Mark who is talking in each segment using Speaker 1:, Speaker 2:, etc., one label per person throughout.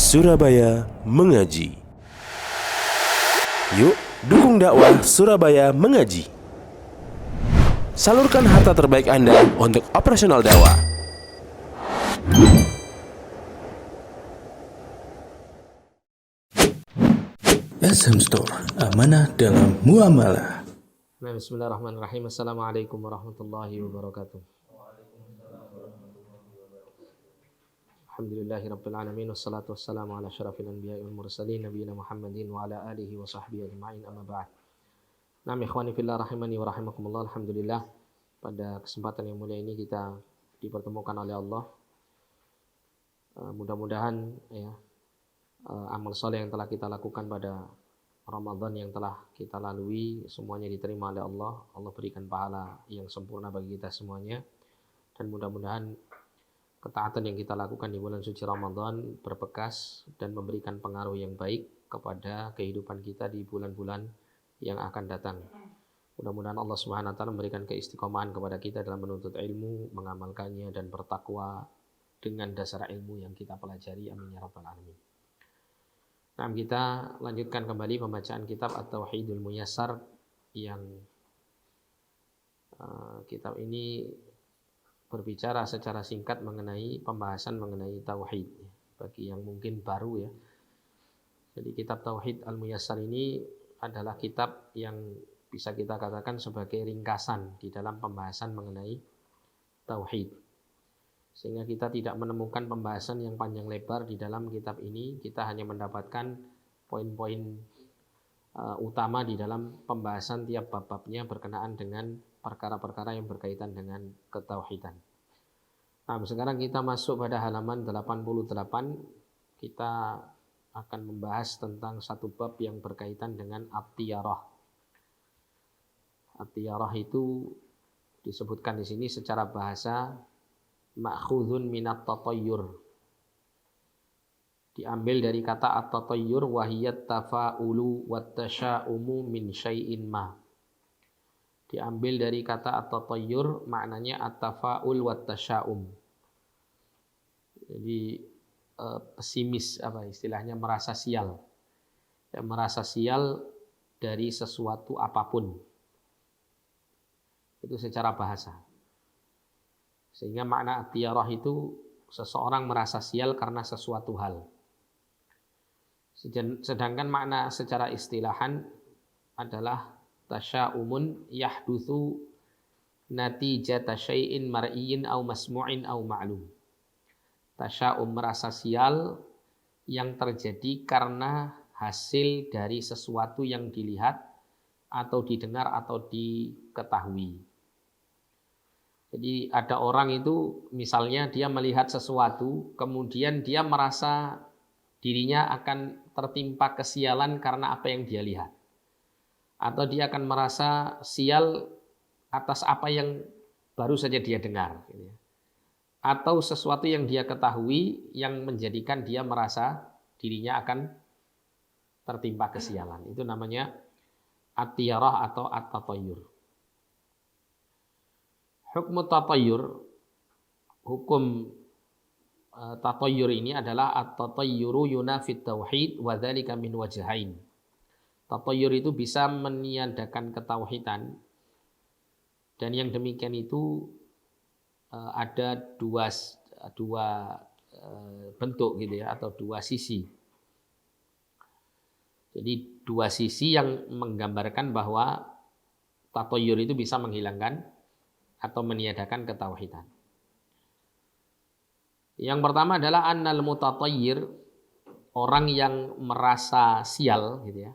Speaker 1: Surabaya Mengaji. Yuk, dukung dakwah Surabaya Mengaji. Salurkan harta terbaik Anda untuk operasional dakwah. SM Store, amanah dalam muamalah.
Speaker 2: Bismillahirrahmanirrahim. Assalamualaikum warahmatullahi wabarakatuh. Alhamdulillahirabbil alamin wassalatu wassalamu ala asyrafil anbiya'i wal mursalin nabiyina Muhammadin wa ala alihi wa sahbihi ajma'in, amma ba'd. Naam ikhwani fillah rahimani wa rahimakumullah. Alhamdulillah, pada kesempatan yang mulia ini kita dipertemukan oleh Allah. Mudah-mudahan amal soleh yang telah kita lakukan pada Ramadan yang telah kita lalui semuanya diterima oleh Allah. Allah berikan pahala yang sempurna bagi kita semuanya. Dan mudah-mudahan ketaatan yang kita lakukan di bulan suci Ramadan berbekas dan memberikan pengaruh yang baik kepada kehidupan kita di bulan-bulan yang akan datang. Mudah-mudahan Allah Subhanahu wa taala memberikan keistiqomahan kepada kita dalam menuntut ilmu, mengamalkannya dan bertakwa dengan dasar ilmu yang kita pelajari. Amin ya rabbal alamin. Nah, kita lanjutkan kembali pembacaan kitab At-Tauhidul Muyassar yang kitab ini berbicara secara singkat mengenai pembahasan mengenai tauhid bagi yang mungkin baru ya. Jadi kitab Tauhid Al-Muyassar ini adalah kitab yang bisa kita katakan sebagai ringkasan di dalam pembahasan mengenai tauhid. Sehingga kita tidak menemukan pembahasan yang panjang lebar di dalam kitab ini. Kita hanya mendapatkan poin-poin utama di dalam pembahasan tiap bab-babnya berkenaan dengan perkara-perkara yang berkaitan dengan ketauhidan. Nah, sekarang kita masuk pada halaman 88. Kita akan membahas tentang satu bab yang berkaitan dengan at-tiyarah. At-tiyarah itu disebutkan di sini secara bahasa ma'khudhun minat tatayyur. Diambil dari kata at-tatayyur wa hiya tafa'ulu wat tasya'umu min syai'in ma. Diambil dari kata at-tatayyur, maknanya at-tafa'ul wat tasya'um. Jadi pesimis istilahnya merasa sial. Ya, merasa sial dari sesuatu apapun. Itu secara bahasa. Sehingga makna at-tiyarah itu seseorang merasa sial karena sesuatu hal. Sedangkan makna secara istilahan adalah tasya'umun yahdutsu natijata syai'in mar'iyyin aw masmu'in aw ma'lum. Tasya'um merasa sial yang terjadi karena hasil dari sesuatu yang dilihat atau didengar atau diketahui. Jadi ada orang itu misalnya dia melihat sesuatu, kemudian dia merasa dirinya akan tertimpa kesialan karena apa yang dia lihat. Atau dia akan merasa sial atas apa yang baru saja dia dengar. Atau sesuatu yang dia ketahui yang menjadikan dia merasa dirinya akan tertimpa kesialan. Itu namanya at-tiyarah atau at-tatayyur. Hukum tatayyur, hukum tatayyur ini adalah at-tatayyuru yunafit tauhid wa dzalika min wajhain. Tatayyur itu bisa meniadakan ketauhidan, dan yang demikian itu ada dua bentuk gitu ya, atau dua sisi. Jadi dua sisi yang menggambarkan bahwa tatayyur itu bisa menghilangkan atau meniadakan ketauhidan. Yang pertama adalah annal mutatayyir, orang yang merasa sial gitu ya.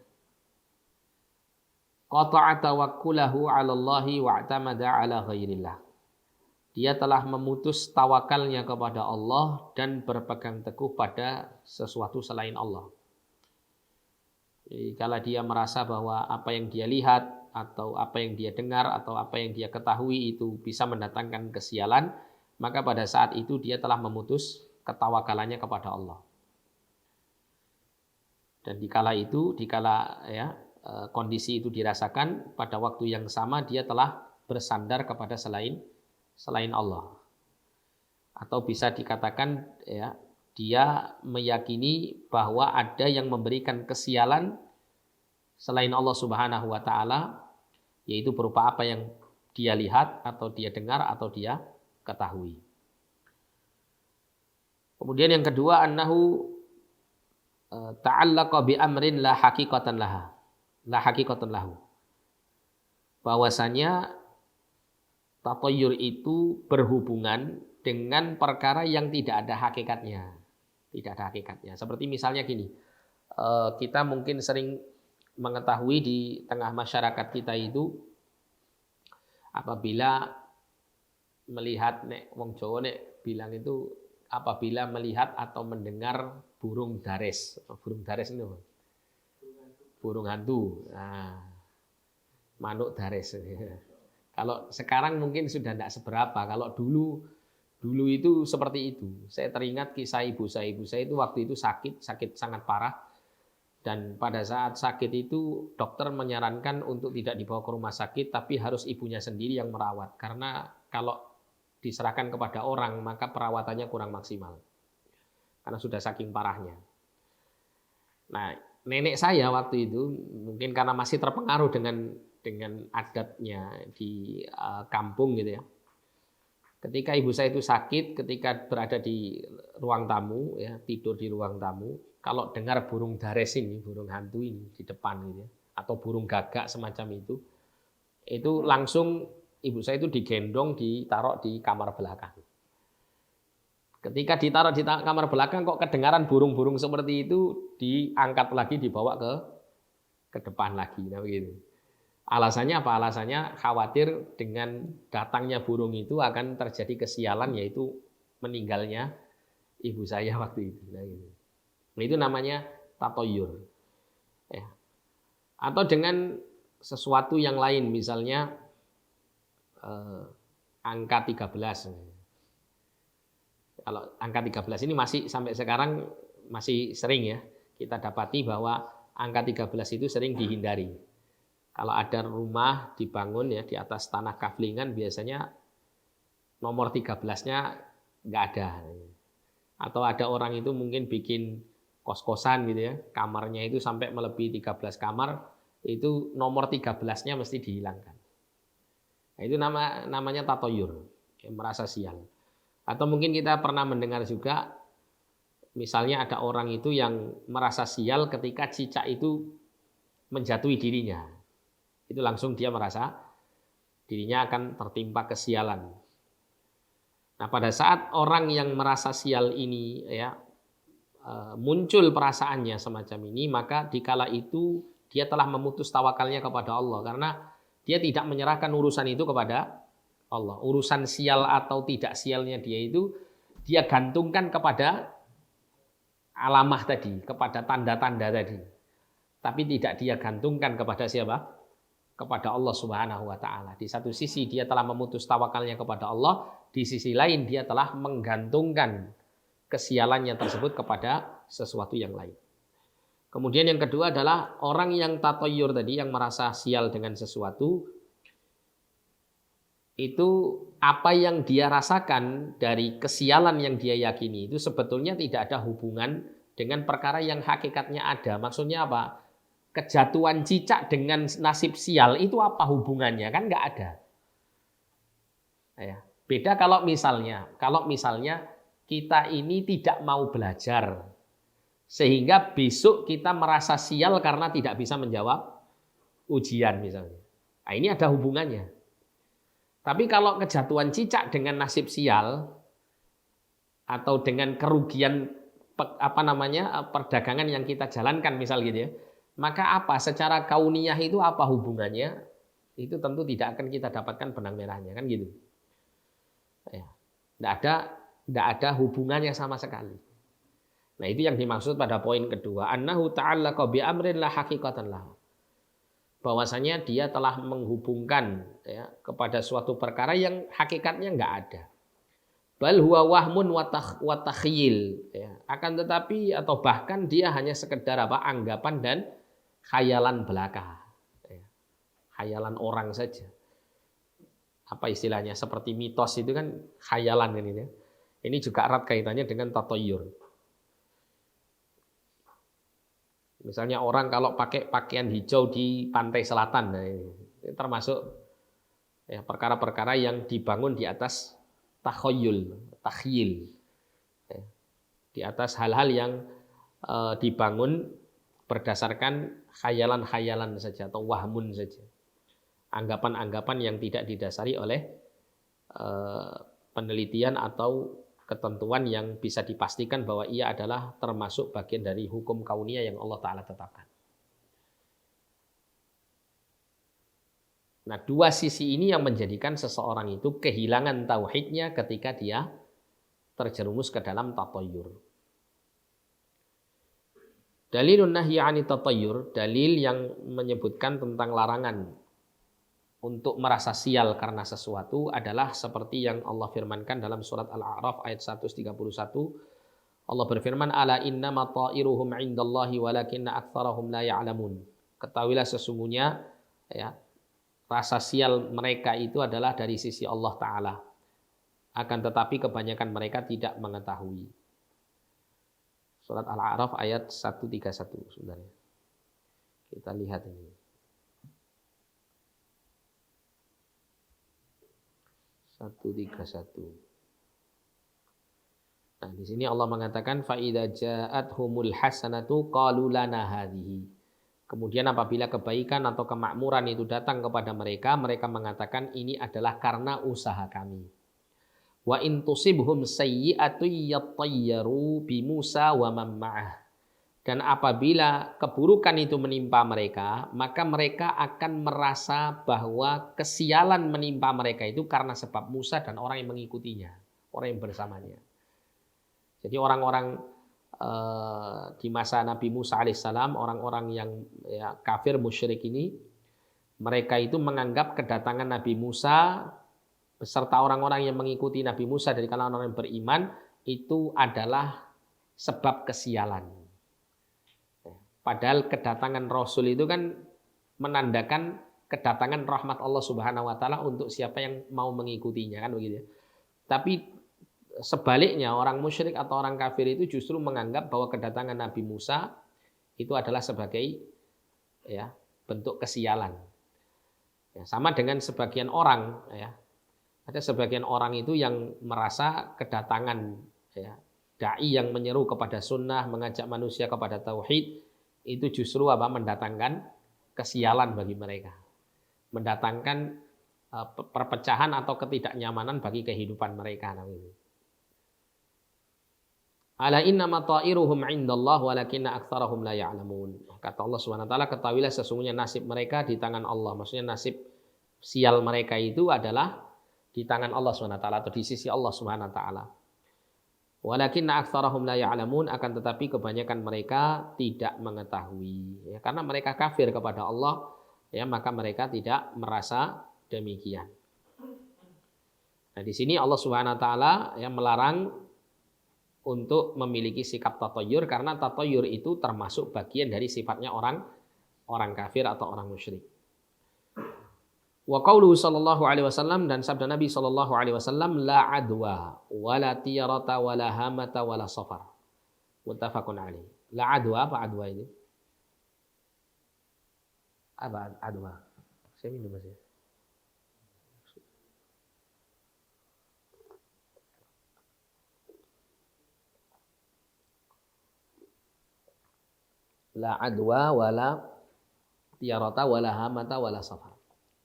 Speaker 2: Qata'a tawakkulahu 'ala Allahi wa'tamada 'ala ghairillah. Dia telah memutus tawakalnya kepada Allah dan berpegang teguh pada sesuatu selain Allah. Jadi kalau dia merasa bahwa apa yang dia lihat atau apa yang dia dengar atau apa yang dia ketahui itu bisa mendatangkan kesialan, maka pada saat itu dia telah memutus ketawakalannya kepada Allah. Dan dikala kondisi itu dirasakan, pada waktu yang sama dia telah bersandar kepada selain Allah. Atau bisa dikatakan dia meyakini bahwa ada yang memberikan kesialan selain Allah Subhanahu wa taala, yaitu berupa apa yang dia lihat atau dia dengar atau dia ketahui. Kemudian yang kedua, annahu ta'allaqa bi amrin la haqiqatan laha. La haqiqatan lahu. Bahwasanya tatayyur itu berhubungan dengan perkara yang tidak ada hakikatnya. Tidak ada hakikatnya. Seperti misalnya gini, kita mungkin sering mengetahui di tengah masyarakat kita itu, apabila melihat, nek wong Jawa nek bilang itu, apabila melihat atau mendengar burung dares. Burung dares itu burung hantu. Nah, manuk dares. Kalau sekarang mungkin sudah tidak seberapa. Kalau dulu itu seperti itu. Saya teringat kisah ibu saya itu waktu itu sakit sangat parah. Dan pada saat sakit itu dokter menyarankan untuk tidak dibawa ke rumah sakit, tapi harus ibunya sendiri yang merawat. Karena kalau diserahkan kepada orang, maka perawatannya kurang maksimal. Karena sudah saking parahnya. Nah, nenek saya waktu itu mungkin karena masih terpengaruh dengan adatnya di kampung gitu ya. Ketika ibu saya itu sakit, ketika berada di ruang tamu, ya, tidur di ruang tamu, kalau dengar burung dares ini, burung hantu ini di depan gitu ya, atau burung gagak semacam itu langsung ibu saya itu digendong, ditaruh di kamar belakang. Ketika ditaruh di kamar belakang kok kedengaran burung-burung seperti itu, diangkat lagi, dibawa ke depan lagi, nah begitu. Alasannya apa? Alasannya khawatir dengan datangnya burung itu akan terjadi kesialan, yaitu meninggalnya ibu saya waktu itu. Nah, gitu. Nah, itu namanya tatoyur. Ya. Atau dengan sesuatu yang lain, misalnya angka 13. Kalau angka 13 ini masih sampai sekarang masih sering ya kita dapati bahwa angka 13 itu sering dihindari. Kalau ada rumah dibangun ya di atas tanah kaflingan, biasanya nomor 13-nya nggak ada. Atau ada orang itu mungkin bikin kos-kosan gitu ya, kamarnya itu sampai melebihi 13 kamar, itu nomor 13-nya mesti dihilangkan. Nah, itu namanya tatoyur, merasa sial. Atau mungkin kita pernah mendengar juga, misalnya ada orang itu yang merasa sial ketika cicak itu menjatuhi dirinya. Itu langsung dia merasa dirinya akan tertimpa kesialan. Nah, pada saat orang yang merasa sial ini ya muncul perasaannya semacam ini, maka dikala itu dia telah memutus tawakalnya kepada Allah, karena dia tidak menyerahkan urusan itu kepada Allah. Urusan sial atau tidak sialnya dia itu dia gantungkan kepada alamah tadi, kepada tanda-tanda tadi. Tapi tidak dia gantungkan kepada siapa? Kepada Allah Subhanahu wa taala. Di satu sisi dia telah memutus tawakalnya kepada Allah, di sisi lain dia telah menggantungkan kesialannya tersebut kepada sesuatu yang lain. Kemudian yang kedua adalah orang yang tatoyur tadi, yang merasa sial dengan sesuatu, itu apa yang dia rasakan dari kesialan yang dia yakini itu sebetulnya tidak ada hubungan dengan perkara yang hakikatnya ada. Maksudnya apa? Kejatuhan cicak dengan nasib sial itu apa hubungannya? Kan nggak ada. Ya. Beda kalau misalnya kita ini tidak mau belajar, sehingga besok kita merasa sial karena tidak bisa menjawab ujian misalnya. Nah, ini ada hubungannya. Tapi kalau kejatuhan cicak dengan nasib sial atau dengan kerugian perdagangan yang kita jalankan misal gitu ya, maka apa secara kauniyah itu apa hubungannya? Itu tentu tidak akan kita dapatkan benang merahnya kan gitu. Ya, tidak ada hubungannya sama sekali. Nah, itu yang dimaksud pada poin kedua, annahu ta'allaqa bi amrin la haqiqatan lahu. Bahwasanya dia telah menghubungkan ya, kepada suatu perkara yang hakikatnya enggak ada. Bal huwa wahmun wa takhyil ya. Akan tetapi atau bahkan dia hanya sekedar anggapan dan khayalan belaka. Ya. Khayalan orang saja. Apa istilahnya? Seperti mitos itu kan khayalan kan ini. Ini juga erat kaitannya dengan tatoyur. Misalnya orang kalau pakai pakaian hijau di pantai selatan, nah ini termasuk ya, perkara-perkara yang dibangun di atas takhyil, ya, di atas hal-hal yang dibangun berdasarkan khayalan-khayalan saja atau wahmun saja, anggapan-anggapan yang tidak didasari oleh penelitian atau ketentuan yang bisa dipastikan bahwa ia adalah termasuk bagian dari hukum kauniyah yang Allah Ta'ala tetapkan. Nah, dua sisi ini yang menjadikan seseorang itu kehilangan tauhidnya ketika dia terjerumus ke dalam tatayyur. Dalilun nahyi 'ani tatayyur, dalil yang menyebutkan tentang larangan untuk merasa sial karena sesuatu adalah seperti yang Allah firmankan dalam surat Al-A'raf ayat 131. Allah berfirman, ala innama ta'iruhum 'indallahi walakinna aktsarahum la ya'lamun. Ketahuilah sesungguhnya ya, rasa sial mereka itu adalah dari sisi Allah Ta'ala. Akan tetapi kebanyakan mereka tidak mengetahui. Surat Al-A'raf ayat 131 sebenarnya. Kita lihat ini. 131. Nah, di sini Allah mengatakan fa idza ja'athumul hasanatu qalu lana hadhihi. Kemudian apabila kebaikan atau kemakmuran itu datang kepada mereka, mereka mengatakan ini adalah karena usaha kami. Wa in tusibhum sayyi'atu yattayyaru bi Musa wa man ma'ah. Dan apabila keburukan itu menimpa mereka, maka mereka akan merasa bahwa kesialan menimpa mereka itu karena sebab Musa dan orang yang mengikutinya, orang yang bersamanya. Jadi orang-orang di masa Nabi Musa alaihissalam, orang-orang yang ya, kafir musyrik ini, mereka itu menganggap kedatangan Nabi Musa beserta orang-orang yang mengikuti Nabi Musa dari kalangan orang yang beriman itu adalah sebab kesialan. Padahal kedatangan Rasul itu kan menandakan kedatangan rahmat Allah Subhanahu wa taala untuk siapa yang mau mengikutinya, kan begitu. Tapi sebaliknya orang musyrik atau orang kafir itu justru menganggap bahwa kedatangan Nabi Musa itu adalah sebagai ya, bentuk kesialan. Ya, sama dengan sebagian orang ya. Ada sebagian orang itu yang merasa kedatangan ya, dai yang menyeru kepada sunnah, mengajak manusia kepada tauhid itu justru apa? Mendatangkan kesialan bagi mereka, mendatangkan perpecahan atau ketidaknyamanan bagi kehidupan mereka. Ala innama ta'iruhum 'indallah walakinna aktsarahum la ya'lamun. Kata Allah Subhanahu wa taala, ketahuilah sesungguhnya nasib mereka di tangan Allah. Maksudnya nasib sial mereka itu adalah di tangan Allah Subhanahu wa taala atau di sisi Allah Subhanahu wa taala. Walakinna aktsarahum la ya'lamun, akan tetapi kebanyakan mereka tidak mengetahui. Ya, karena mereka kafir kepada Allah, ya maka mereka tidak merasa demikian. Nah, di sini Allah Subhanahu wa taala ya melarang untuk memiliki sikap tatayyur karena tatayyur itu termasuk bagian dari sifatnya orang kafir atau orang musyrik. Wa qauluhu sallallahu alaihi wasallam, dan sabda Nabi sallallahu alaihi wasallam, la adwa wala tiyarata wala hamata wala safar. Muttafaqun alaih. La adwa, apa adwa ini? Apa adwa? Saya minum Mas ya. La adwa wala tiyarata wala hamata wala safar.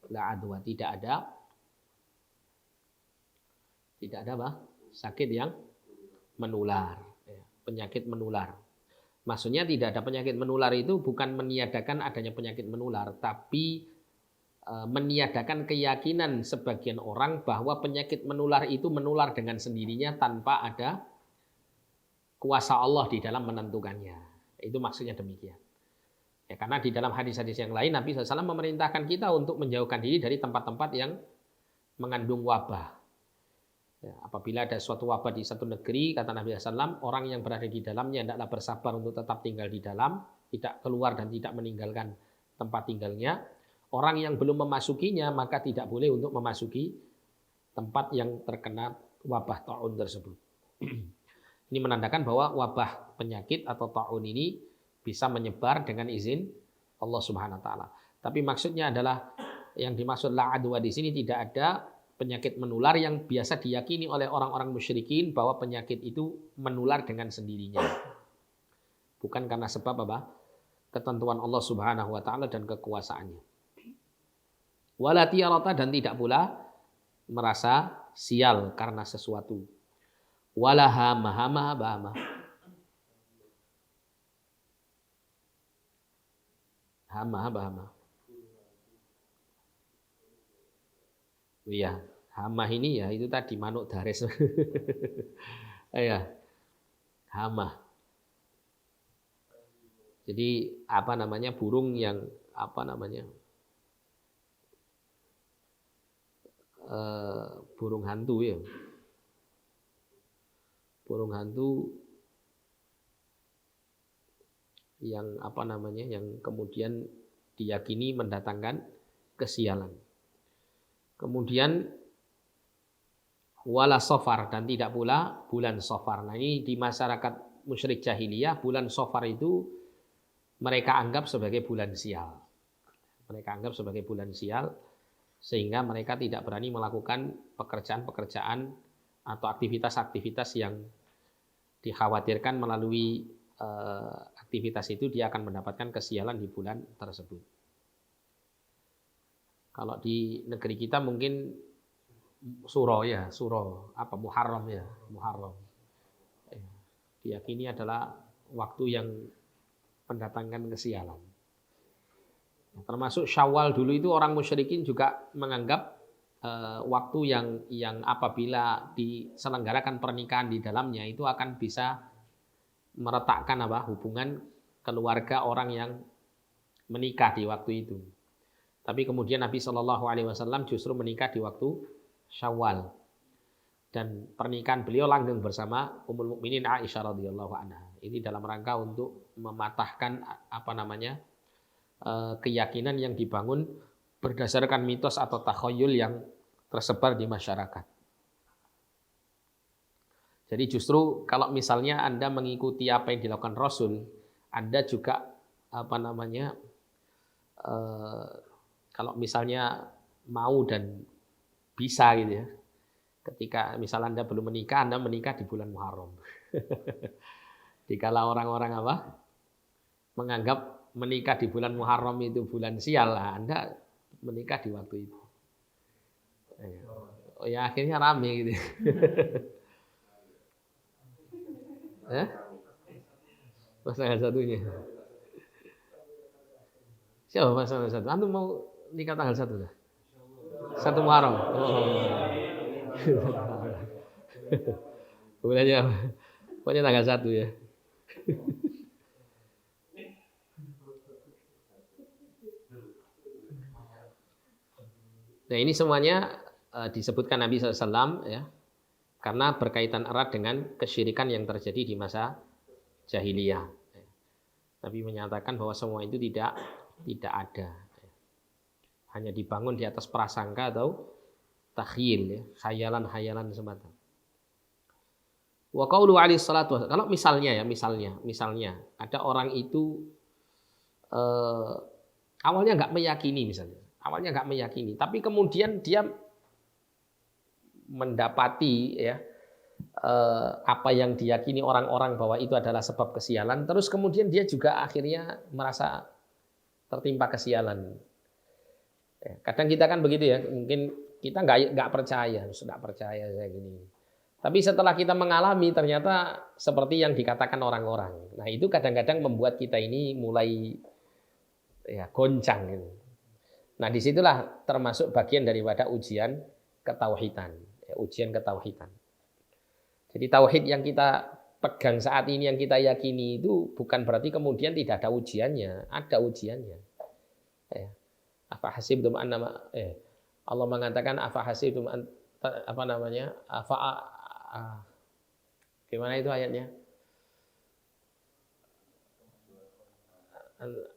Speaker 2: La adwa, tidak ada apa? Sakit yang menular, penyakit menular. Maksudnya tidak ada penyakit menular itu bukan meniadakan adanya penyakit menular, tapi meniadakan keyakinan sebagian orang bahwa penyakit menular itu menular dengan sendirinya tanpa ada kuasa Allah di dalam menentukannya. Itu maksudnya demikian. Ya, karena di dalam hadis-hadis yang lain Nabi SAW memerintahkan kita untuk menjauhkan diri dari tempat-tempat yang mengandung wabah. Ya, apabila ada suatu wabah di satu negeri, kata Nabi SAW, orang yang berada di dalamnya hendaklah bersabar untuk tetap tinggal di dalam, tidak keluar dan tidak meninggalkan tempat tinggalnya. Orang yang belum memasukinya maka tidak boleh untuk memasuki tempat yang terkena wabah ta'un tersebut. Ini menandakan bahwa wabah penyakit atau ta'un ini bisa menyebar dengan izin Allah Subhanahu wa taala. Tapi maksudnya adalah yang dimaksud la adwa di sini tidak ada penyakit menular yang biasa diyakini oleh orang-orang musyrikin bahwa penyakit itu menular dengan sendirinya. Bukan karena sebab apa? Ketentuan Allah Subhanahu wa taala dan kekuasaannya. Wala tiyarata, dan tidak pula merasa sial karena sesuatu. Wala hama bahama. Hama. Iya, hamah ini ya itu tadi manuk dares. Iya. Hamah. Jadi apa namanya burung yang apa namanya burung hantu ya. Burung hantu yang apa namanya yang kemudian diyakini mendatangkan kesialan. Kemudian wala sofar, dan tidak pula bulan sofar. Nah ini di masyarakat musyrik jahiliyah bulan sofar itu mereka anggap sebagai bulan sial. Mereka anggap sebagai bulan sial sehingga mereka tidak berani melakukan pekerjaan-pekerjaan atau aktivitas-aktivitas yang dikhawatirkan melalui aktivitas itu dia akan mendapatkan kesialan di bulan tersebut. Kalau di negeri kita mungkin Suro apa Muharram ya, Muharram. Diyakini adalah waktu yang mendatangkan kesialan. Termasuk Syawal dulu itu orang musyrikin juga menganggap waktu yang apabila diselenggarakan pernikahan di dalamnya itu akan bisa meretakkan hubungan keluarga orang yang menikah di waktu itu. Tapi kemudian Nabi Shallallahu Alaihi Wasallam justru menikah di waktu Syawal, dan pernikahan beliau langgeng bersama Ummul Mukminin Aisyah radhiyallahu anha. Ini dalam rangka untuk mematahkan apa namanya keyakinan yang dibangun berdasarkan mitos atau takhayul yang tersebar di masyarakat. Jadi justru kalau misalnya Anda mengikuti apa yang dilakukan Rasul, Anda juga apa namanya kalau misalnya mau dan bisa gitu ya. Ketika misalnya Anda belum menikah, Anda menikah di bulan Muharram. Dikala orang-orang menganggap menikah di bulan Muharram itu bulan sial, Anda menikah di waktu itu. Oh ya akhirnya rame gitu. Pasangan satunya. Siapa pasangan satu? Antum mau nikah tanggal 1 dah? 1 Muharram. Bulannya pokoknya tanggal 1 ya. Nah ini semuanya disebutkan Nabi SAW ya, karena berkaitan erat dengan kesyirikan yang terjadi di masa jahiliyah. Nabi menyatakan bahwa semua itu tidak ada, hanya dibangun di atas prasangka atau takhyil ya, khayalan-khayalan semata. Wa qaulu alaihi salatu wasallam, kalau misalnya ada orang itu awalnya nggak meyakini tapi kemudian dia mendapati ya apa yang diyakini orang-orang bahwa itu adalah sebab kesialan, terus kemudian dia juga akhirnya merasa tertimpa kesialan. Kadang kita kan begitu ya, mungkin kita nggak percaya saya gini. Tapi setelah kita mengalami ternyata seperti yang dikatakan orang-orang. Nah itu kadang-kadang membuat kita ini mulai ya goncang gitu. Nah disitulah termasuk bagian daripada ujian ketauhidan. Jadi tauhid yang kita pegang saat ini, yang kita yakini itu bukan berarti kemudian tidak ada ujiannya, ada ujiannya. Afa hasibtum annama Allah mengatakan afa hasibtum apa namanya? Gimana itu ayatnya?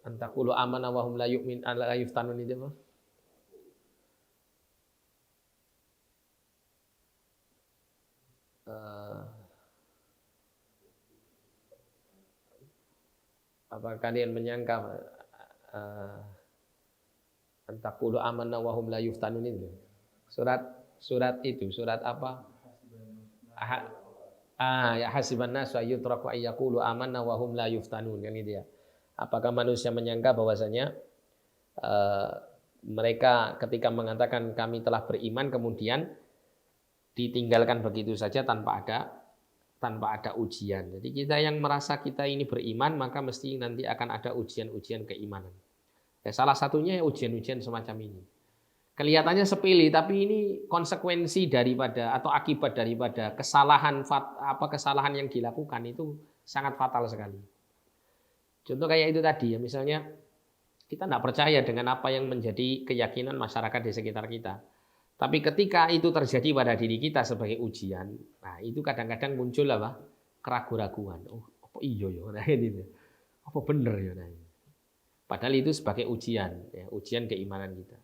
Speaker 2: Antaqulu amana wa hum la yu'min la yuftanun itu apa? Apa kalian menyangka antaqulu amanna wa hum la yuftanun itu? Surat itu, surat apa? Ya hasiban nasu ayyutraku ayyaqulu amanna wa hum la yuftanun, kan gitu ya. Apakah manusia menyangka bahwasanya mereka ketika mengatakan kami telah beriman kemudian ditinggalkan begitu saja tanpa ada ujian. Jadi kita yang merasa kita ini beriman maka mesti nanti akan ada ujian-ujian keimanan. Ya, salah satunya ujian-ujian semacam ini. Kelihatannya sepele tapi ini konsekuensi daripada atau akibat daripada kesalahan yang dilakukan itu sangat fatal sekali. Contoh kayak itu tadi ya, misalnya kita tidak percaya dengan apa yang menjadi keyakinan masyarakat di sekitar kita. Tapi ketika itu terjadi pada diri kita sebagai ujian, nah itu kadang-kadang muncul apa? Keraguan-raguan. Oh, apa iya ya? Nah, ini. Apa bener ya? Nah, padahal itu sebagai ujian, ya, ujian keimanan kita.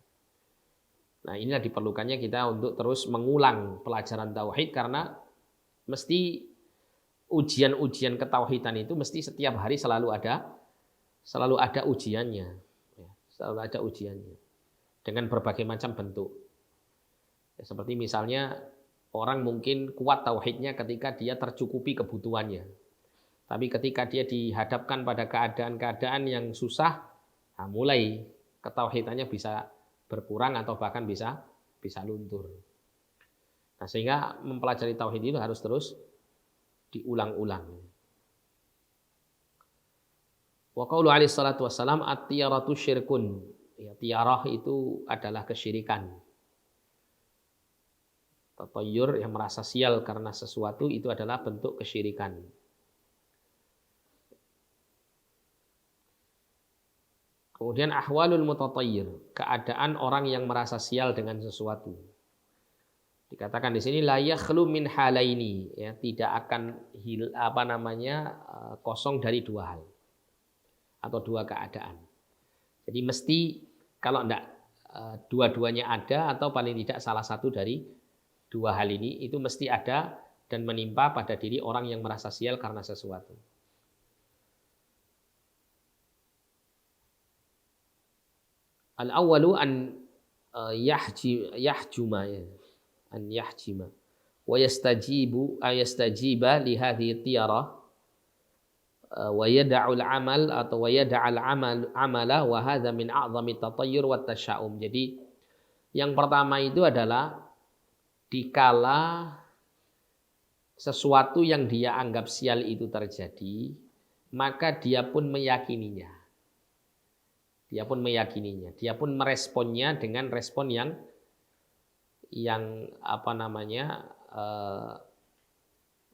Speaker 2: Nah, inilah diperlukannya kita untuk terus mengulang pelajaran tauhid karena mesti ujian-ujian ketauhidan itu mesti setiap hari selalu ada ujiannya, ya, selalu ada ujiannya dengan berbagai macam bentuk. Ya, seperti misalnya orang mungkin kuat tauhidnya ketika dia tercukupi kebutuhannya, tapi ketika dia dihadapkan pada keadaan-keadaan yang susah, nah mulai ketauhidannya bisa berkurang atau bahkan bisa luntur. Nah, sehingga mempelajari tauhid itu harus terus diulang-ulang. Wa qaulu alaihi salatu wassalam at-tiyaratu syirkun. Ya, tiarah itu adalah kesyirikan. Tatayyur yang merasa sial karena sesuatu itu adalah bentuk kesyirikan. Kemudian ahwalul mutatayyir, keadaan orang yang merasa sial dengan sesuatu. Dikatakan di sini la yakhlu min halaini, ya, tidak akan kosong dari dua hal atau dua keadaan. Jadi mesti kalau enggak dua-duanya ada atau paling tidak salah satu dari dua hal ini itu mesti ada dan menimpa pada diri orang yang merasa sial karena sesuatu. Al-awwalu an yahjuma wa yastajiba li hadhihi tiyarah wa yad'u al-amal atau wa yad'al amala wa hadha min a'zami tatayyur wa tasya'um. Jadi yang pertama itu adalah dikala sesuatu yang dia anggap sial itu terjadi, maka dia pun meyakininya. Dia pun meresponnya dengan respon yang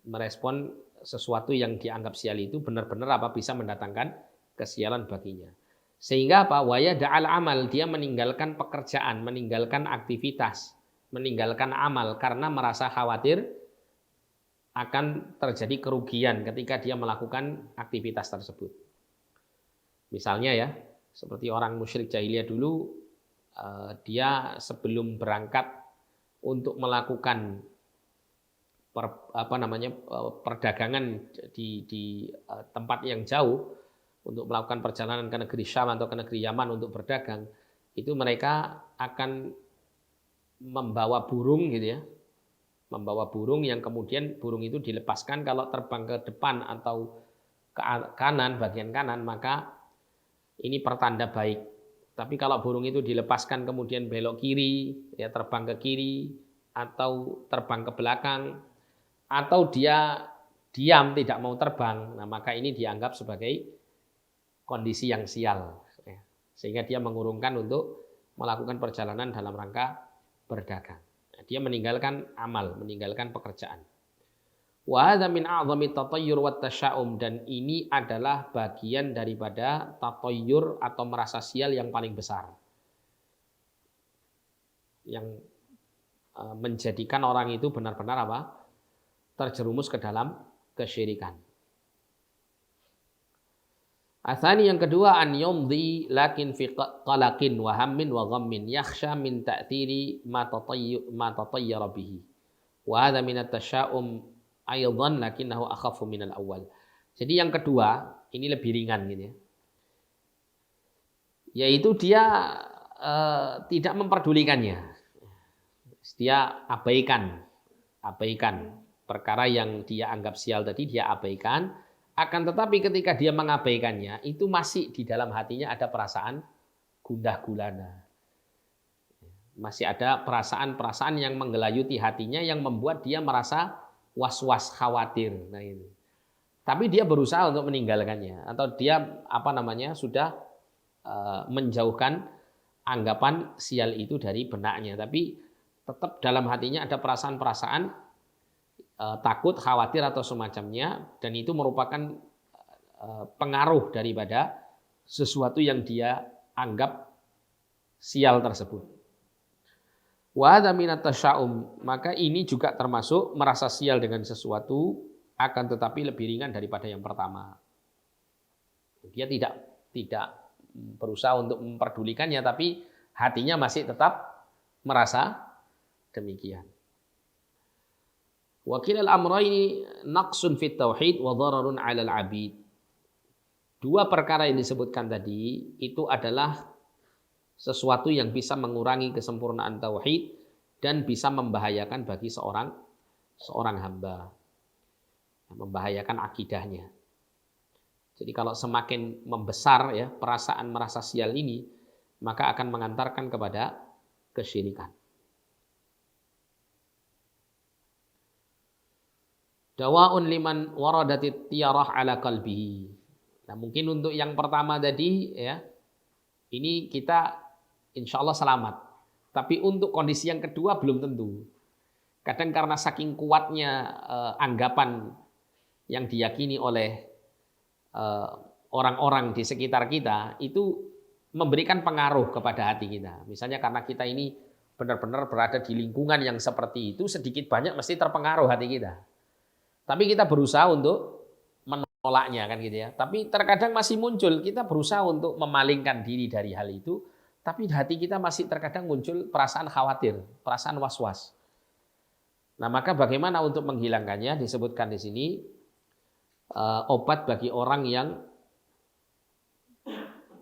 Speaker 2: merespon sesuatu yang dianggap sial itu benar-benar bisa mendatangkan kesialan baginya. Sehingga waya da'al amal, dia meninggalkan pekerjaan, meninggalkan aktivitas, meninggalkan amal karena merasa khawatir akan terjadi kerugian ketika dia melakukan aktivitas tersebut. Misalnya ya, seperti orang musyrik jahiliyah dulu, dia sebelum berangkat untuk melakukan perdagangan di tempat yang jauh, untuk melakukan perjalanan ke negeri Syam atau ke negeri Yaman untuk berdagang, itu mereka akan membawa burung gitu ya, membawa burung yang kemudian burung itu dilepaskan kalau terbang ke depan atau ke kanan, bagian kanan, maka ini pertanda baik. Tapi kalau burung itu dilepaskan kemudian belok kiri, ya terbang ke kiri, atau terbang ke belakang, atau dia diam tidak mau terbang, nah maka ini dianggap sebagai kondisi yang sial, ya. Sehingga dia mengurungkan untuk melakukan perjalanan dalam rangka berdagang. Nah, dia meninggalkan amal, meninggalkan pekerjaan. Wa hadza min a'zami tatayyur wat tasya'um, dan ini adalah bagian daripada tatayyur atau merasa sial yang paling besar. Yang menjadikan orang itu benar-benar terjerumus ke dalam kesyirikan. Atsani, yang kedua, an yumdi lakin fi qalaqin wa hammin wa ghammin yakhsha min ta'thiri ma tatayyara bihi. Wa hadza min at-tasya'um aydan lakinnahu akhafu minal awal. Jadi yang kedua ini lebih ringan gitu ya. yaitu dia tidak memperdulikannya. Dia abaikan perkara yang dia anggap sial tadi, dia abaikan. Akan tetapi ketika dia mengabaikannya, itu masih di dalam hatinya ada perasaan gundah gulana. Masih ada perasaan-perasaan yang menggelayuti hatinya yang membuat dia merasa was-was, khawatir. Nah ini. Tapi dia berusaha untuk meninggalkannya, atau dia sudah menjauhkan anggapan sial itu dari benaknya. Tapi tetap dalam hatinya ada perasaan-perasaan takut, khawatir atau semacamnya, dan itu merupakan pengaruh daripada sesuatu yang dia anggap sial tersebut. Wa hadza minat tasya'um, maka ini juga termasuk merasa sial dengan sesuatu, akan tetapi lebih ringan daripada yang pertama. Dia tidak berusaha untuk memperdulikannya, tapi hatinya masih tetap merasa demikian. Wa kilal amrayni naqsun fit tauhid wa dhararun 'alal 'abid. Dua perkara yang disebutkan tadi itu adalah sesuatu yang bisa mengurangi kesempurnaan tauhid dan bisa membahayakan bagi seorang hamba. Membahayakan akidahnya. Jadi kalau semakin membesar ya perasaan merasa sial ini, maka akan mengantarkan kepada kesyirikan. Dawa'un liman waradatit tiyarah ala qalbihi. Nah, mungkin untuk yang pertama tadi ya, ini kita insya Allah selamat. Tapi untuk kondisi yang kedua belum tentu. Kadang karena saking kuatnya anggapan yang diyakini oleh orang-orang di sekitar kita, itu memberikan pengaruh kepada hati kita. Misalnya karena kita ini benar-benar berada di lingkungan yang seperti itu, sedikit banyak mesti terpengaruh hati kita. Tapi kita berusaha untuk menolaknya kan gitu ya. Tapi terkadang masih muncul, kita berusaha untuk memalingkan diri dari hal itu, tapi hati kita masih terkadang muncul perasaan khawatir, perasaan was-was. Nah, maka bagaimana untuk menghilangkannya? Disebutkan di sini obat bagi orang yang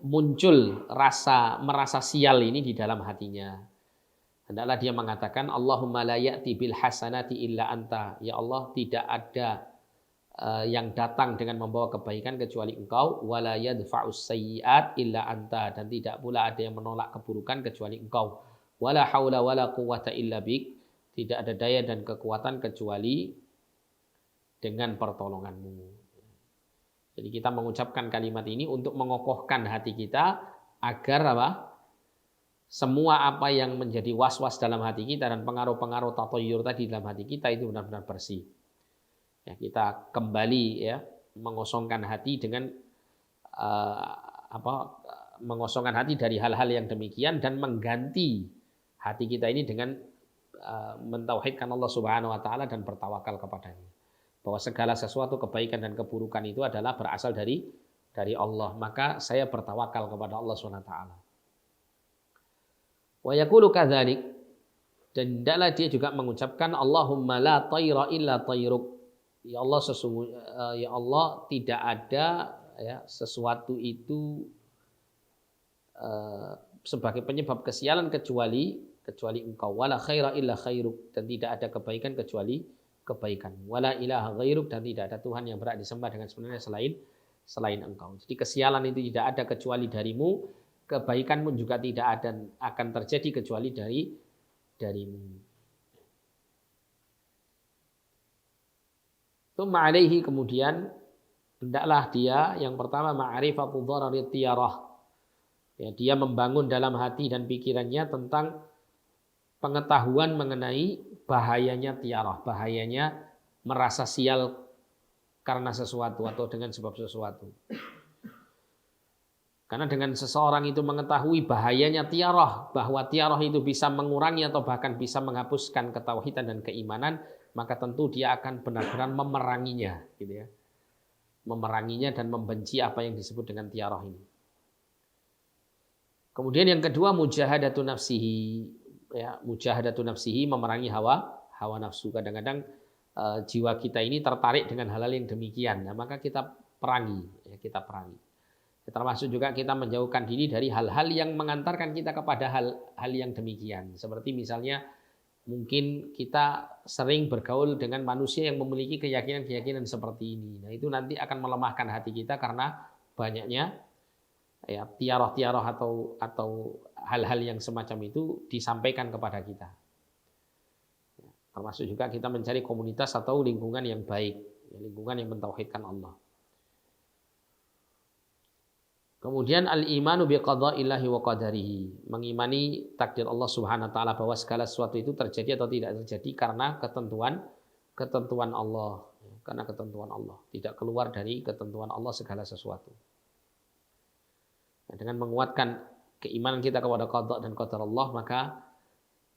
Speaker 2: muncul merasa sial ini di dalam hatinya. Hendaklah dia mengatakan Allahumma la ya'ti bil hasanati illa anta. Ya Allah, tidak ada yang datang dengan membawa kebaikan kecuali Engkau, wala yadfa'us sayyi'at illa anta, dan tidak pula ada yang menolak keburukan kecuali Engkau. Wala haula wala quwwata illa bik, tidak ada daya dan kekuatan kecuali dengan pertolonganmu. Jadi kita mengucapkan kalimat ini untuk mengokohkan hati kita agar semua apa yang menjadi was-was dalam hati kita dan pengaruh-pengaruh tatoyur tadi dalam hati kita itu benar-benar bersih. Ya, kita kembali ya mengosongkan hati dengan mengosongkan hati dari hal-hal yang demikian dan mengganti hati kita ini dengan mentauhidkan Allah Subhanahu wa taala dan bertawakal kepadanya. Bahwa segala sesuatu kebaikan dan keburukan itu adalah berasal dari Allah. Maka saya bertawakal kepada Allah Subhanahu wa taala. Wa yaqulu kadzalik, dan hendaklah dia juga mengucapkan Allahumma la tayra illa tayruk. Ya Allah, sesungguhnya ya Allah, tidak ada ya sesuatu itu sebagai penyebab kesialan kecuali Engkau. Wala khaira illa khairuk, dan tidak ada kebaikan kecuali kebaikan. Wala ilaha ghairuk, dan tidak ada Tuhan yang berhak disembah dengan sebenarnya selain Engkau. Jadi kesialan itu tidak ada kecuali darimu. Kebaikanmu juga tidak akan terjadi kecuali darimu. Tsumma alaihi, kemudian hendaklah dia yang pertama ma'rifatu dhararit tiyarah. Ya, dia membangun dalam hati dan pikirannya tentang pengetahuan mengenai bahayanya tiarah, bahayanya merasa sial karena sesuatu atau dengan sebab sesuatu. Karena dengan seseorang itu mengetahui bahayanya tiarah, bahwa tiarah itu bisa mengurangi atau bahkan bisa menghapuskan ketauhidan dan keimanan, maka tentu dia akan benar-benar memeranginya, gitu ya. Memeranginya dan membenci apa yang disebut dengan tiarah ini. Kemudian yang kedua mujahadatu nafsihi, ya, mujahadatu nafsihi, memerangi hawa nafsu. Kadang-kadang jiwa kita ini tertarik dengan hal-hal yang demikian, nah, maka kita perangi, ya, kita perangi. Termasuk juga kita menjauhkan diri dari hal-hal yang mengantarkan kita kepada hal yang demikian. Seperti misalnya mungkin kita sering bergaul dengan manusia yang memiliki keyakinan-keyakinan seperti ini. Nah, itu nanti akan melemahkan hati kita karena banyaknya ya tiaroh-tiaroh atau hal-hal yang semacam itu disampaikan kepada kita. Termasuk juga kita mencari komunitas atau lingkungan yang baik, lingkungan yang mentauhidkan Allah. Kemudian al-imanu biqadha'illahi wa qadarihi, mengimani takdir Allah Subhanahu wa taala bahwa segala sesuatu itu terjadi atau tidak terjadi karena ketentuan Allah, karena ketentuan Allah, tidak keluar dari ketentuan Allah segala sesuatu. Nah, dengan menguatkan keimanan kita kepada qadha dan qadar Allah, maka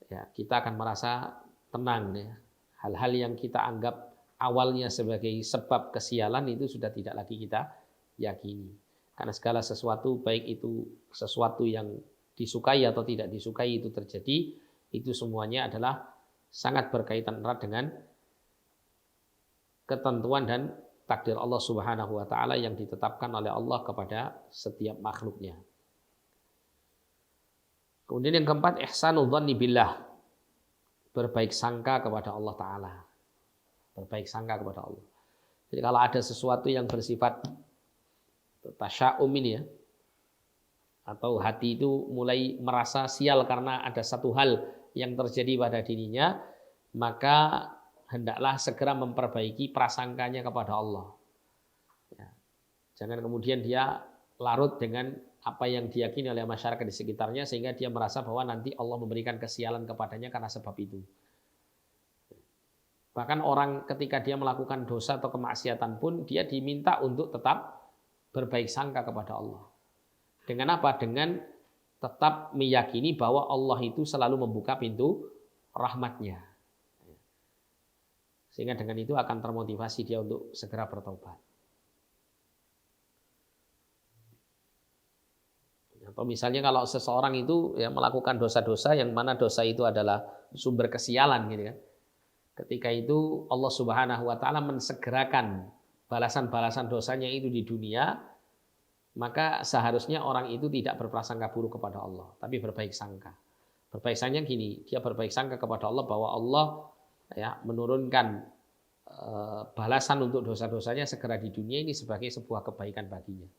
Speaker 2: ya kita akan merasa tenang ya. Hal-hal yang kita anggap awalnya sebagai sebab kesialan itu sudah tidak lagi kita yakini. Karena segala sesuatu, baik itu sesuatu yang disukai atau tidak disukai itu terjadi, itu semuanya adalah sangat berkaitan erat dengan ketentuan dan takdir Allah Subhanahu wa taala yang ditetapkan oleh Allah kepada setiap makhluknya. Kemudian yang keempat, ihsanul dzanni billah. Berbaik sangka kepada Allah taala. Berbaik sangka kepada Allah. Jadi kalau ada sesuatu yang bersifat tasya'um ini ya, atau hati itu mulai merasa sial karena ada satu hal yang terjadi pada dirinya, maka hendaklah segera memperbaiki prasangkanya kepada Allah. Ya. Jangan kemudian dia larut dengan apa yang diyakini oleh masyarakat di sekitarnya sehingga dia merasa bahwa nanti Allah memberikan kesialan kepadanya karena sebab itu. Bahkan orang ketika dia melakukan dosa atau kemaksiatan pun dia diminta untuk tetap berbaik sangka kepada Allah. Dengan apa? Dengan tetap meyakini bahwa Allah itu selalu membuka pintu rahmatnya. Sehingga dengan itu akan termotivasi dia untuk segera bertobat. Atau misalnya kalau seseorang itu ya melakukan dosa-dosa yang mana dosa itu adalah sumber kesialan gitu kan. Ketika itu Allah Subhanahu wa taala mensegerakan balasan-balasan dosanya itu di dunia, maka seharusnya orang itu tidak berprasangka buruk kepada Allah, tapi berbaik sangka. Berbaik sangka gini, dia berbaik sangka kepada Allah bahwa Allah ya menurunkan balasan untuk dosa-dosanya segera di dunia ini sebagai sebuah kebaikan baginya.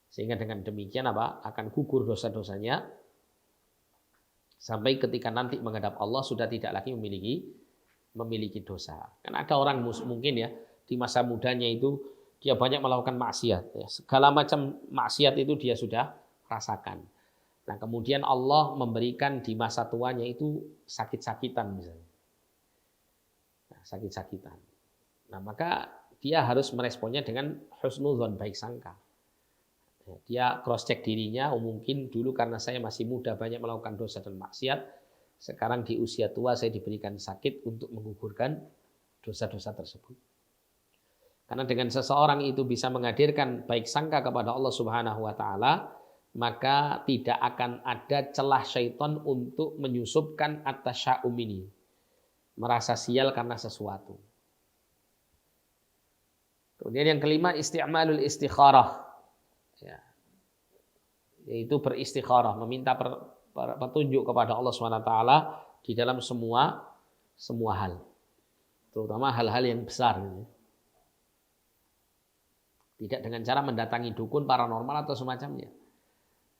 Speaker 2: Sehingga dengan demikian akan gugur dosa-dosanya sampai ketika nanti menghadap Allah sudah tidak lagi memiliki dosa. Kan ada orang mungkin ya di masa mudanya itu dia banyak melakukan maksiat. Ya. Segala macam maksiat itu dia sudah rasakan. Nah kemudian Allah memberikan di masa tuanya itu sakit-sakitan misalnya. Nah, sakit-sakitan. Nah maka dia harus meresponnya dengan husnudzon, baik sangka. Ya, dia cross check dirinya, mungkin dulu karena saya masih muda banyak melakukan dosa dan maksiat. Sekarang di usia tua saya diberikan sakit untuk menggugurkan dosa-dosa tersebut. Karena dengan seseorang itu bisa menghadirkan baik sangka kepada Allah Subhanahu wa taala, maka tidak akan ada celah syaitan untuk menyusupkan at-tasya'um ini. Merasa sial karena sesuatu. Kemudian yang kelima, isti'malul istikharah. Ya. Yaitu beristikharah, meminta petunjuk kepada Allah Subhanahu wa taala di dalam semua hal. Terutama hal-hal yang besar gitu. Tidak dengan cara mendatangi dukun, paranormal atau semacamnya.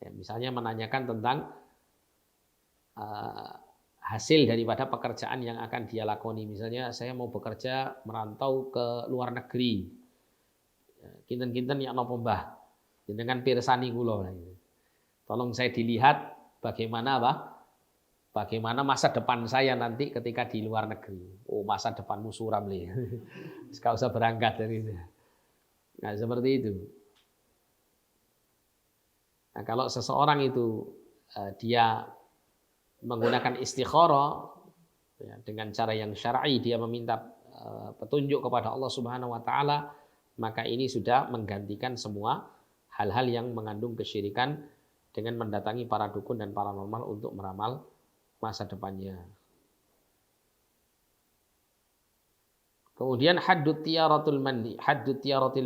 Speaker 2: Ya, misalnya menanyakan tentang hasil daripada pekerjaan yang akan dia lakoni. Misalnya saya mau bekerja merantau ke luar negeri. Kinten-kinten yang napa mbah. Jenengan pirsani kula. Tolong saya dilihat bagaimana bagaimana masa depan saya nanti ketika di luar negeri. Oh, masa depanmu suram nih. Enggak usah berangkat dari itu. Nah, seperti itu. Nah, kalau seseorang itu dia menggunakan istikharah ya, dengan cara yang syar'i, dia meminta petunjuk kepada Allah Subhanahu wa taala, maka ini sudah menggantikan semua hal-hal yang mengandung kesyirikan dengan mendatangi para dukun dan paranormal untuk meramal masa depannya. Kemudian haddut tiyaratil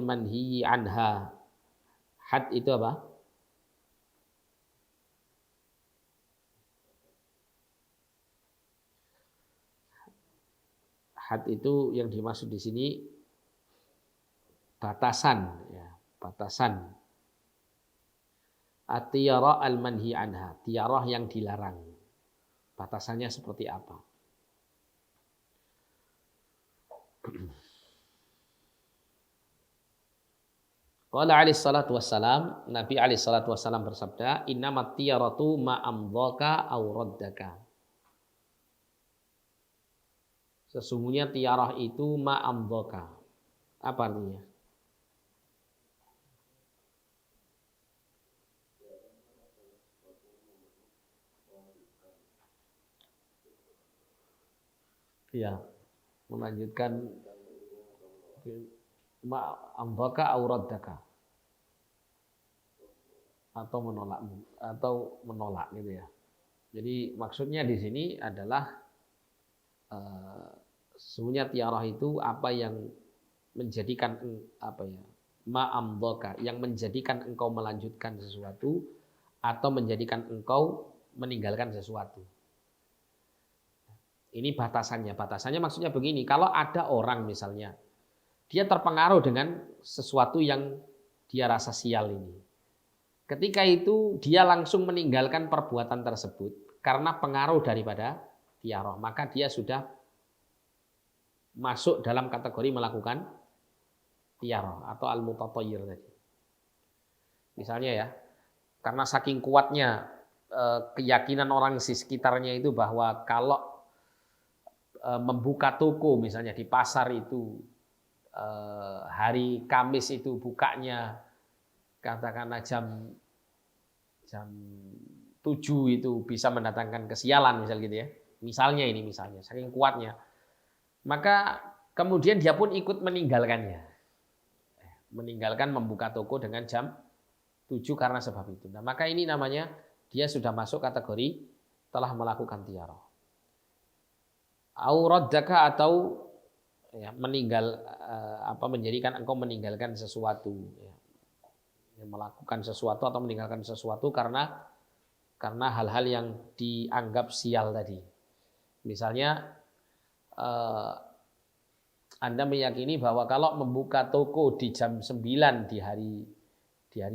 Speaker 2: manhi anha. Had itu apa? Had itu yang dimaksud di sini batasan, ya, batasan. At-tiyarah al-manhi anha, tiarah yang dilarang. Batasannya seperti apa? Qala alaihi salatu wassalam, Nabi alaihi salatu wassalam bersabda, innamat tiyaratu ma amdhaka aw raddaka. Sesungguhnya tiarah itu ma amdhaka. Apa artinya? Ya, melanjutkan ma amdhaka aw raddaka. Atau menolak gitu ya. Jadi maksudnya di sini adalah sesungguhnya tiarah itu apa yang menjadikan apa ya, ma'amdhaka, yang menjadikan engkau melanjutkan sesuatu atau menjadikan engkau meninggalkan sesuatu. Ini batasannya. Batasannya maksudnya begini, kalau ada orang misalnya dia terpengaruh dengan sesuatu yang dia rasa sial ini. Ketika itu dia langsung meninggalkan perbuatan tersebut karena pengaruh daripada tiarah, maka dia sudah masuk dalam kategori melakukan tiarah atau al-mutathayyir tadi. Misalnya ya, karena saking kuatnya keyakinan orang di sekitarnya itu bahwa kalau membuka toko misalnya di pasar itu hari Kamis itu bukanya katakanlah jam 7 itu bisa mendatangkan kesialan misal gitu ya. Misalnya saking kuatnya. Maka kemudian dia pun ikut meninggalkannya. Meninggalkan membuka toko dengan jam 7 karena sebab itu. Nah, maka ini namanya dia sudah masuk kategori telah melakukan tiarah. Auraddaka atau ya, menjadikan engkau meninggalkan sesuatu, ya. Melakukan sesuatu atau meninggalkan sesuatu karena hal-hal yang dianggap sial tadi. Misalnya Anda meyakini bahwa kalau membuka toko di jam 9 di hari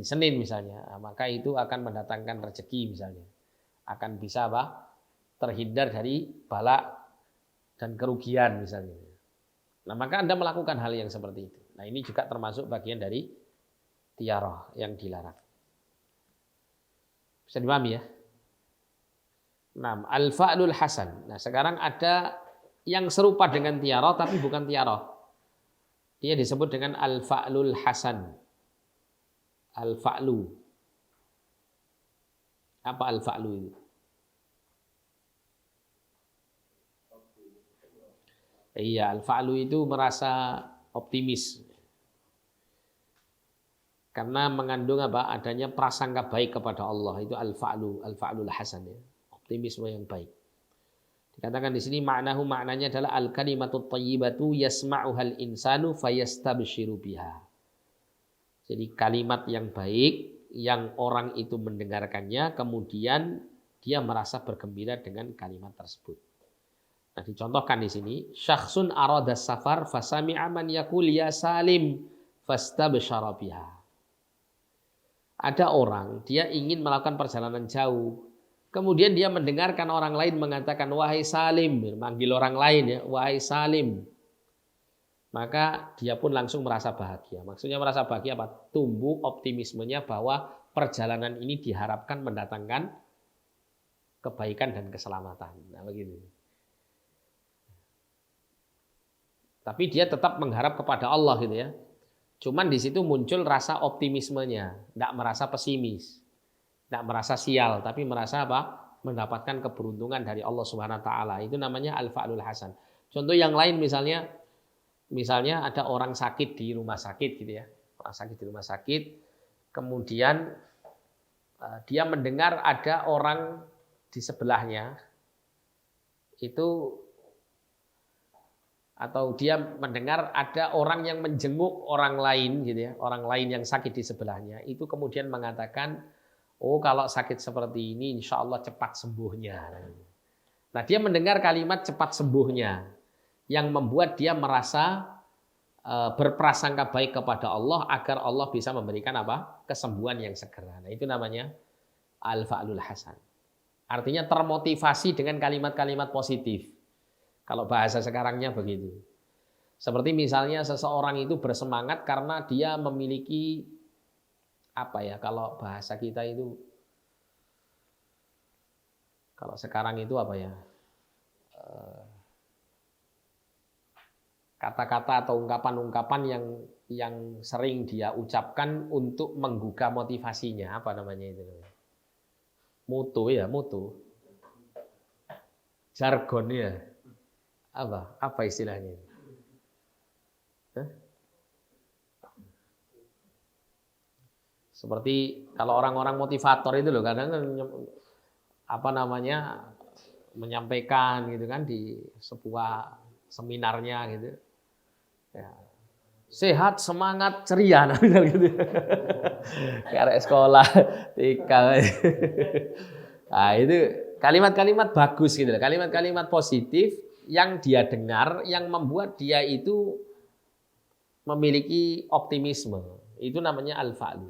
Speaker 2: Senin misalnya, maka itu akan mendatangkan rezeki misalnya. Akan bisa terhindar dari bala dan kerugian misalnya. Nah, maka Anda melakukan hal yang seperti itu. Nah, ini juga termasuk bagian dari tiarah yang dilarang. Bisa dipahami ya? Nah, al-fa'lul hasan. Nah, sekarang ada yang serupa dengan tiarah tapi bukan tiarah. Dia disebut dengan al-fa'lul hasan. Al-fa'lu. Apa al-fa'lu itu? Iya, al-fa'lu itu merasa optimis. Karena mengandung adanya prasangka baik kepada Allah, itu al-fa'lul hasan ya. Optimisme yang baik. Dikatakan di sini maknanya adalah al-kalimatut thayyibatu yasma'uhal insanu fayastabshiru biha. Jadi kalimat yang baik yang orang itu mendengarkannya kemudian dia merasa bergembira dengan kalimat tersebut. Nah, dicontohkan di sini, syakhsun arada safar fasami'a man yaqul ya salim fastabshara biha. Ada orang, dia ingin melakukan perjalanan jauh. Kemudian dia mendengarkan orang lain mengatakan wahai Salim, manggil orang lain ya, wahai Salim. Maka dia pun langsung merasa bahagia. Maksudnya merasa bahagia apa? Tumbuh optimismenya bahwa perjalanan ini diharapkan mendatangkan kebaikan dan keselamatan. Nah, begitu. Tapi dia tetap mengharap kepada Allah gitu ya. Cuman di situ muncul rasa optimismenya, tidak merasa pesimis, tidak merasa sial, tapi merasa mendapatkan keberuntungan dari Allah Subhanahu Wa Taala. Itu namanya al-fa'lul hasan. Contoh yang lain misalnya ada orang sakit di rumah sakit gitu ya, orang sakit di rumah sakit, kemudian dia mendengar ada orang di sebelahnya itu atau dia mendengar ada orang yang menjenguk orang lain gitu ya, orang lain yang sakit di sebelahnya, itu kemudian mengatakan, oh kalau sakit seperti ini insya Allah cepat sembuhnya. Nah dia mendengar kalimat cepat sembuhnya yang membuat dia merasa berprasangka baik kepada Allah agar Allah bisa memberikan apa? Kesembuhan yang segera. Nah itu namanya al-fa'lul hasan. Artinya termotivasi dengan kalimat-kalimat positif. Kalau bahasa sekarangnya begitu. Seperti misalnya seseorang itu bersemangat karena dia memiliki apa ya, kalau bahasa kita itu, kalau sekarang itu apa ya, kata-kata atau ungkapan-ungkapan yang sering dia ucapkan untuk menggugah motivasinya, apa namanya itu? Mutu ya, mutu. Jargon ya. Apa istilahnya? Hah? Seperti kalau orang-orang motivator itu loh, kadang apa namanya, menyampaikan gitu kan di sebuah seminarnya gitu. Ya. Sehat, semangat, ceria, nah gitu. Kayak sekolah TK. Nah, itu kalimat-kalimat bagus gitu, kalimat-kalimat positif yang dia dengar, yang membuat dia itu memiliki optimisme. Itu namanya al-fa'lu.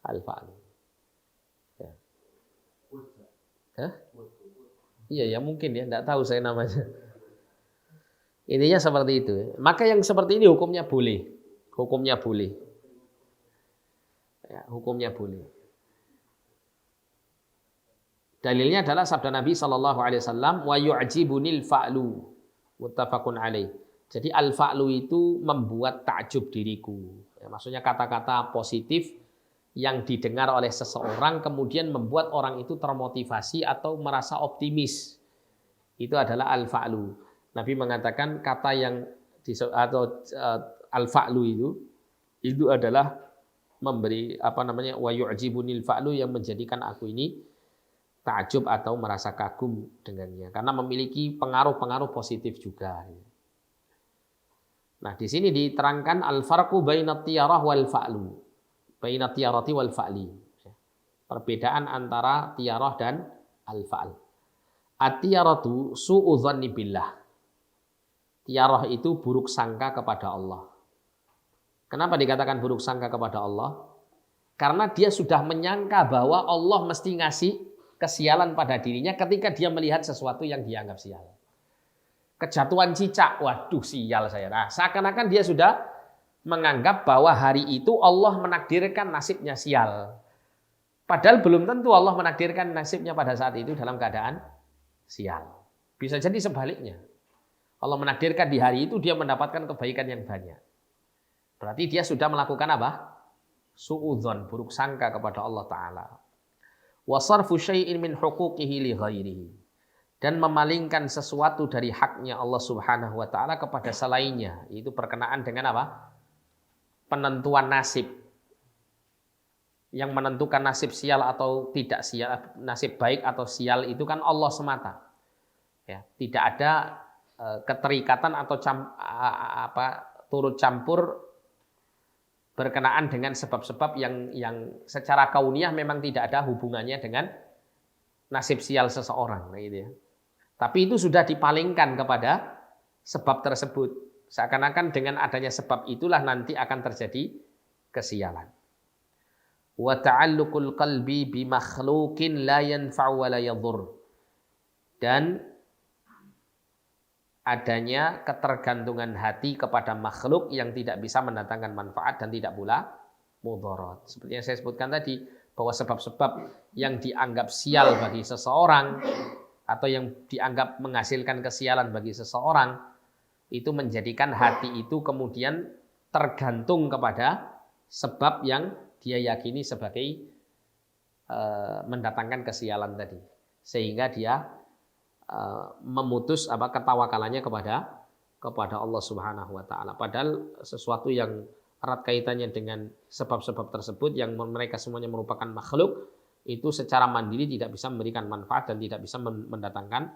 Speaker 2: Al-fa'lu. Ya. Hah? Iya ya mungkin ya, enggak tahu saya namanya. Intinya seperti itu. Maka yang seperti ini hukumnya boleh. Hukumnya boleh. Ya, hukumnya boleh. Dalilnya adalah sabda Nabi SAW, wa yu'jibunil fa'lu, muttafaqun alaih. Jadi al-fa'lu itu membuat takjub diriku. Ya, maksudnya kata-kata positif yang didengar oleh seseorang kemudian membuat orang itu termotivasi atau merasa optimis. Itu adalah al-fa'lu. Nabi mengatakan kata yang atau al-fa'lu itu adalah memberi apa namanya, wa yu'jibunil fa'lu, yang menjadikan aku ini takjub atau merasa kagum dengannya karena memiliki pengaruh-pengaruh positif juga. Nah, di sini diterangkan al-farqu bainat tiyarah wal fa'lu. Bainat tiyarati wal fa'li. Perbedaan antara tiyarah dan al-fa'l. At-tiyaratu su'udzanni billah. Tiyarah itu buruk sangka kepada Allah. Kenapa dikatakan buruk sangka kepada Allah? Karena dia sudah menyangka bahwa Allah mesti ngasih kesialan pada dirinya ketika dia melihat sesuatu yang dianggap sial. Kejatuhan cicak, waduh sial saya. Nah, seakan-akan dia sudah menganggap bahwa hari itu Allah menakdirkan nasibnya sial. Padahal belum tentu Allah menakdirkan nasibnya pada saat itu dalam keadaan sial. Bisa jadi sebaliknya. Allah menakdirkan di hari itu dia mendapatkan kebaikan yang banyak. Berarti dia sudah melakukan apa? Su'udzon, buruk sangka kepada Allah Ta'ala. Wa sarfu syai'in min huquqihi li ghairihi, dan memalingkan sesuatu dari haknya Allah Subhanahu wa taala kepada selainnya. Itu berkenaan dengan apa? Penentuan nasib. Yang menentukan nasib sial atau tidak sial, nasib baik atau sial itu kan Allah semata. Ya, tidak ada keterikatan atau turut campur berkenaan dengan sebab-sebab yang secara kauniyah memang tidak ada hubungannya dengan nasib sial seseorang, gitu ya. Tapi itu sudah dipalingkan kepada sebab tersebut. Seakan-akan dengan adanya sebab itulah nanti akan terjadi kesialan. Wa ta'alluqul qalbi bi makhluqin la yanfa'u wa la yadhur. Dan adanya ketergantungan hati kepada makhluk yang tidak bisa mendatangkan manfaat dan tidak pula mudarat. Seperti yang saya sebutkan tadi, bahwa sebab-sebab yang dianggap sial bagi seseorang atau yang dianggap menghasilkan kesialan bagi seseorang, itu menjadikan hati itu kemudian tergantung kepada sebab yang dia yakini sebagai mendatangkan kesialan tadi. Sehingga dia memutus ketawakalannya kepada Allah Subhanahu wa taala. Padahal sesuatu yang erat kaitannya dengan sebab-sebab tersebut yang mereka semuanya merupakan makhluk, itu secara mandiri tidak bisa memberikan manfaat dan tidak bisa mendatangkan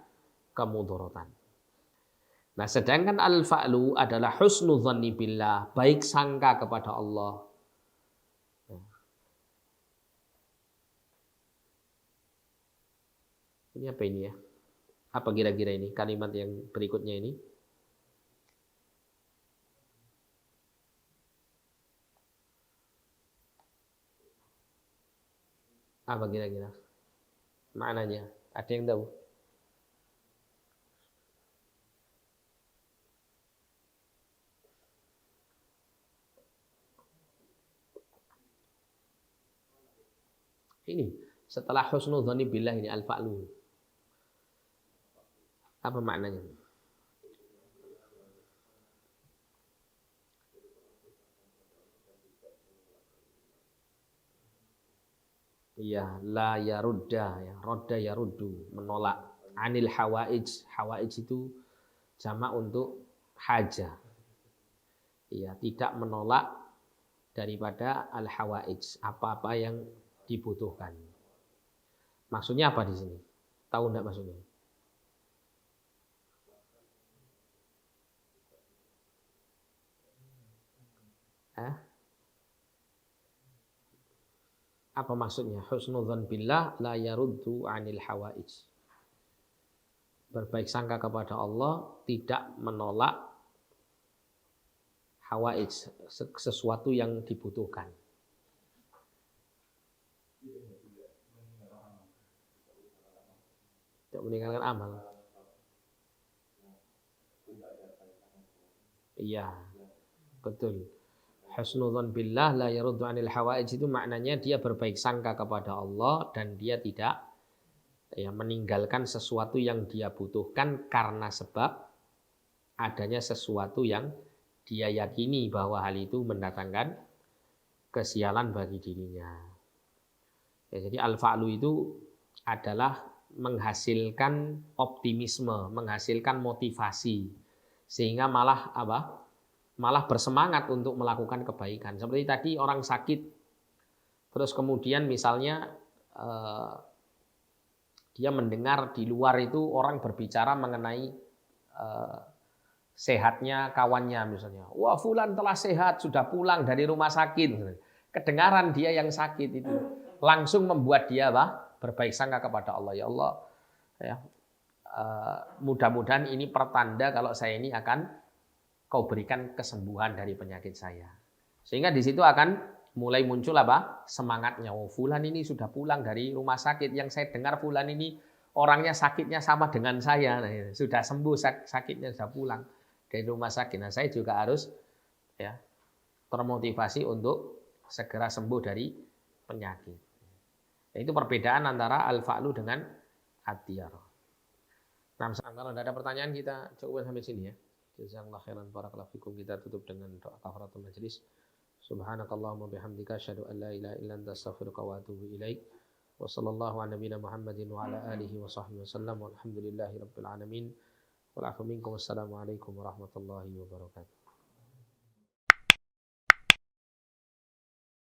Speaker 2: kemudaratan. Nah, sedangkan al-fa'lu adalah husnudzanni billah, baik sangka kepada Allah. Ini apa ini ya? Apa kira-kira ini kalimat yang berikutnya ini? Apa kira-kira maknanya? Ada yang tahu? Ini setelah husnudzani billah ini al-fa'lu. Apa maknanya? Iya, la yarudda ya, rodda yaruddu, menolak. Anil hawaij, hawaij itu jamak untuk haja. Iya, tidak menolak daripada al hawaij, apa-apa yang dibutuhkan. Maksudnya apa di sini? Tahu enggak maksudnya? Apa maksudnya? Husnudzan billah la yaruddu anil hawaij. Berbaik sangka kepada Allah tidak menolak hawaij, sesuatu yang dibutuhkan. Tidak meninggalkan amal. Iya, betul. Husnudzan billah la yaruddu anil hawaij itu maknanya dia berbaik sangka kepada Allah dan dia tidak meninggalkan sesuatu yang dia butuhkan karena sebab adanya sesuatu yang dia yakini bahwa hal itu mendatangkan kesialan bagi dirinya. Ya, jadi al-fa'lu itu adalah menghasilkan optimisme, menghasilkan motivasi sehingga malah apa? Malah bersemangat untuk melakukan kebaikan. Seperti tadi orang sakit, terus kemudian misalnya dia mendengar di luar itu orang berbicara mengenai sehatnya kawannya misalnya. Wah, fulan telah sehat, sudah pulang dari rumah sakit. Kedengaran dia yang sakit itu langsung membuat dia berbaik sangka kepada Allah. Ya Allah, ya, mudah-mudahan ini pertanda kalau saya ini akan Kau berikan kesembuhan dari penyakit saya. Sehingga di situ akan mulai muncul apa? Semangatnya. Oh, fulan ini sudah pulang dari rumah sakit. Yang saya dengar fulan ini orangnya sakitnya sama dengan saya. Nah, sudah sembuh sakitnya, sudah pulang dari rumah sakit. Nah, saya juga harus termotivasi untuk segera sembuh dari penyakit. Nah, itu perbedaan antara al-fa'lu dengan ad-diyar. Nah, kalau tidak ada pertanyaan kita cukup sampai sini ya. Jazakallahu khairan barakallahu fikum. Kita tutup dengan doa kafaratul majlis. Subhanakallahumma bihamdika asyhadu an la ilaha illa anta astaghfiruka wa atubu ilaik. Wa sallallahu ala nabiyyina Muhammadin wa ala alihi wa sahbihi wasallam. Walhamdulillahi rabbil alamin. Wal afu minkum. Wassalamu alaikum warahmatullahi wabarakatuh.